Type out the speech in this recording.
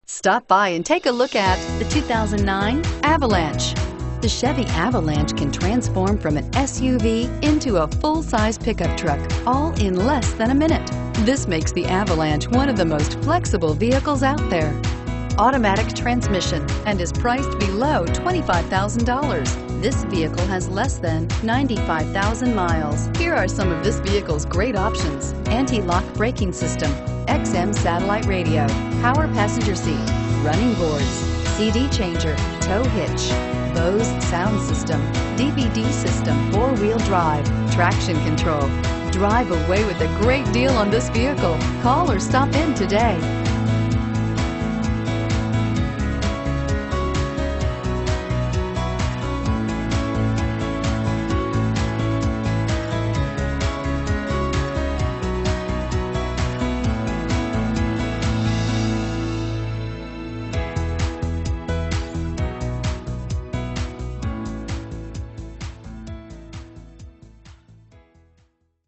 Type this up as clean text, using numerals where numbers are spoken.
Stop by and take a look at the 2009 Avalanche. The Chevy Avalanche can transform from an SUV into a full-size pickup truck, all in less than a minute. This makes the Avalanche one of the most flexible vehicles out there. Automatic transmission and is priced below $25,000. This vehicle has less than 95,000 miles. Here are some of this vehicle's great options: anti-lock braking system, XM satellite radio, power passenger seat, running boards, CD changer, tow hitch, Bose sound system, DVD system, four-wheel drive, traction control. Drive away with a great deal on this vehicle. Call or stop in today.